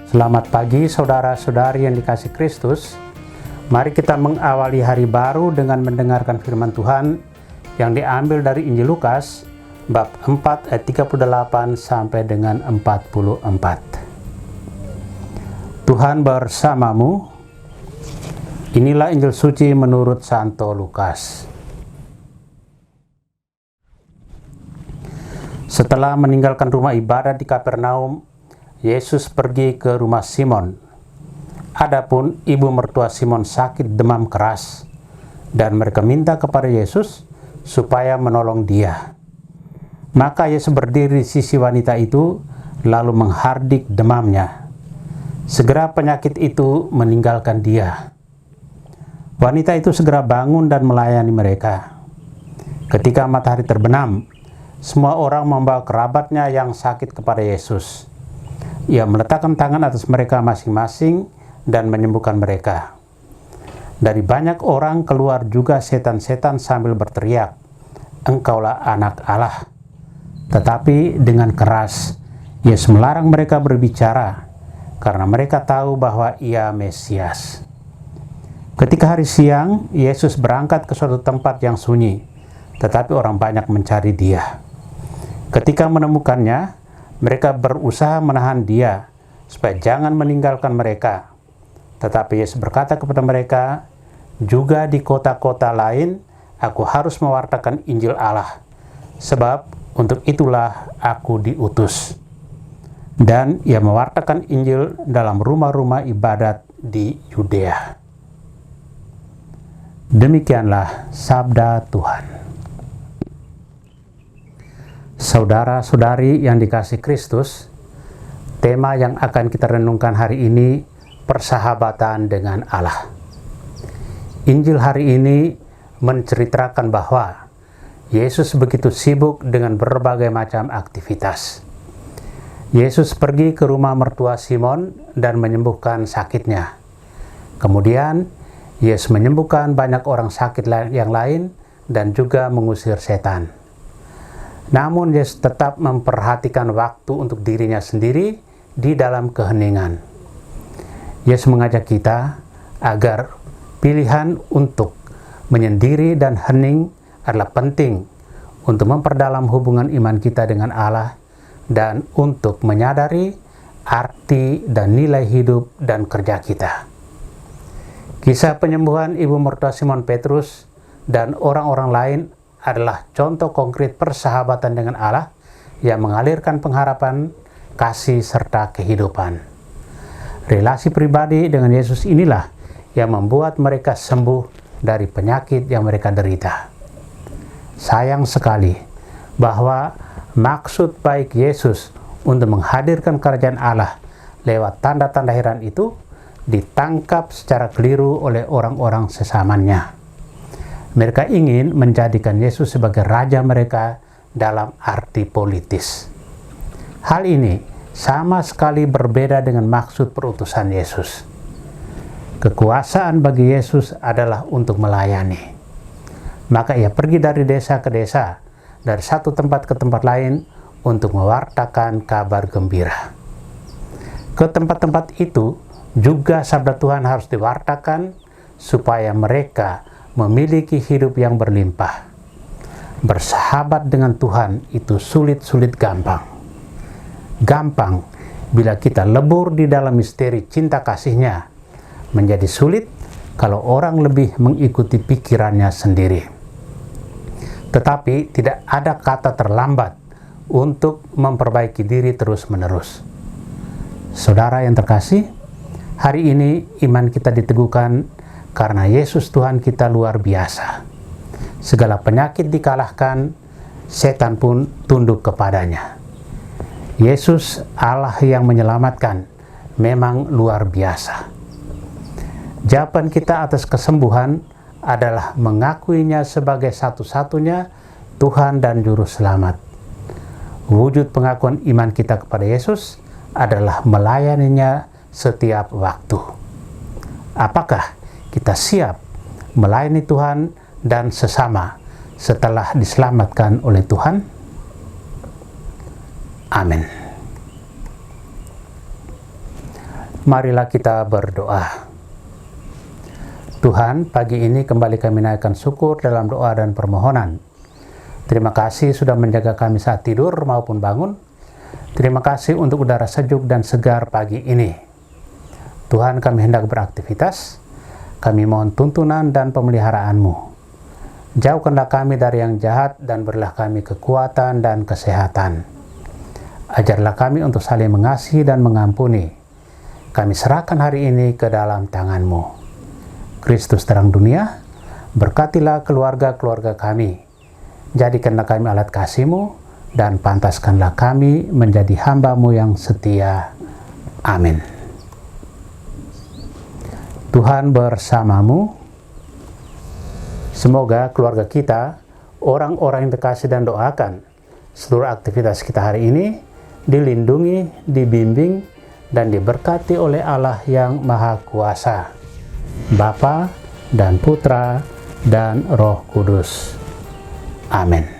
Selamat pagi saudara-saudari yang dikasihi Kristus. Mari kita mengawali hari baru dengan mendengarkan firman Tuhan yang diambil dari Injil Lukas bab 4 ayat 38 sampai dengan 44. Tuhan bersamamu. Inilah Injil suci menurut Santo Lukas. Setelah meninggalkan rumah ibadat di Kapernaum, Yesus pergi ke rumah Simon. Adapun ibu mertua Simon sakit demam keras, dan mereka minta kepada Yesus supaya menolong dia. Maka Yesus berdiri di sisi wanita itu, lalu menghardik demamnya. Segera penyakit itu meninggalkan dia. Wanita itu segera bangun dan melayani mereka. Ketika matahari terbenam, semua orang membawa kerabatnya yang sakit kepada Yesus. Ia meletakkan tangan atas mereka masing-masing dan menyembuhkan mereka. Dari banyak orang keluar juga setan-setan sambil berteriak, "Engkaulah anak Allah." Tetapi dengan keras, Yesus melarang mereka berbicara, karena mereka tahu bahwa ia Mesias. Ketika hari siang, Yesus berangkat ke suatu tempat yang sunyi, tetapi orang banyak mencari dia. Ketika menemukannya, mereka berusaha menahan dia, supaya jangan meninggalkan mereka. Tetapi Yesus berkata kepada mereka, "Juga di kota-kota lain, aku harus mewartakan Injil Allah, sebab untuk itulah aku diutus." Dan ia mewartakan Injil dalam rumah-rumah ibadat di Yudea. Demikianlah sabda Tuhan. Saudara-saudari yang dikasihi Kristus, tema yang akan kita renungkan hari ini, persahabatan dengan Allah. Injil hari ini menceritakan bahwa Yesus begitu sibuk dengan berbagai macam aktivitas. Yesus pergi ke rumah mertua Simon dan menyembuhkan sakitnya. Kemudian, Yesus menyembuhkan banyak orang sakit yang lain dan juga mengusir setan. Namun Yesus tetap memperhatikan waktu untuk dirinya sendiri di dalam keheningan. Yesus mengajak kita agar pilihan untuk menyendiri dan hening adalah penting untuk memperdalam hubungan iman kita dengan Allah dan untuk menyadari arti dan nilai hidup dan kerja kita. Kisah penyembuhan ibu mertua Simon Petrus dan orang-orang lain adalah contoh konkret persahabatan dengan Allah yang mengalirkan pengharapan, kasih, serta kehidupan. Relasi pribadi dengan Yesus inilah yang membuat mereka sembuh dari penyakit yang mereka derita. Sayang sekali bahwa maksud baik Yesus untuk menghadirkan kerajaan Allah lewat tanda-tanda heran itu ditangkap secara keliru oleh orang-orang sesamanya. Mereka ingin menjadikan Yesus sebagai raja mereka dalam arti politis. Hal ini sama sekali berbeda dengan maksud perutusan Yesus. Kekuasaan bagi Yesus adalah untuk melayani. Maka ia pergi dari desa ke desa, dari satu tempat ke tempat lain untuk mewartakan kabar gembira. Ke tempat-tempat itu juga sabda Tuhan harus diwartakan supaya mereka memiliki hidup yang berlimpah. Bersahabat dengan Tuhan itu sulit-sulit gampang. Gampang bila kita lebur di dalam misteri cinta kasih-Nya. Menjadi sulit kalau orang lebih mengikuti pikirannya sendiri. Tetapi tidak ada kata terlambat untuk memperbaiki diri terus-menerus. Saudara yang terkasih, hari ini iman kita diteguhkan karena Yesus Tuhan kita luar biasa. Segala penyakit dikalahkan, setan pun tunduk kepadanya. Yesus Allah yang menyelamatkan memang luar biasa. Jawaban kita atas kesembuhan adalah mengakuinya sebagai satu-satunya Tuhan dan Juru Selamat. Wujud pengakuan iman kita kepada Yesus adalah melayaninya setiap waktu. Apakah kita siap melayani Tuhan dan sesama setelah diselamatkan oleh Tuhan? Amin. Marilah kita berdoa. Tuhan, pagi ini kembali kami naikkan syukur dalam doa dan permohonan. Terima kasih sudah menjaga kami saat tidur maupun bangun. Terima kasih untuk udara sejuk dan segar pagi ini. Tuhan, kami hendak beraktivitas. Kami mohon tuntunan dan pemeliharaan-Mu. Jauhkanlah kami dari yang jahat dan berilah kami kekuatan dan kesehatan. Ajarlah kami untuk saling mengasihi dan mengampuni. Kami serahkan hari ini ke dalam tangan-Mu. Kristus terang dunia, berkatilah keluarga-keluarga kami. Jadikanlah kami alat kasih-Mu, dan pantaskanlah kami menjadi hamba-Mu yang setia. Amin. Tuhan bersamamu. Semoga keluarga kita, orang-orang yang terkasih dan doakan, seluruh aktivitas kita hari ini dilindungi, dibimbing, dan diberkati oleh Allah yang Maha Kuasa, Bapa dan Putra dan Roh Kudus. Amin.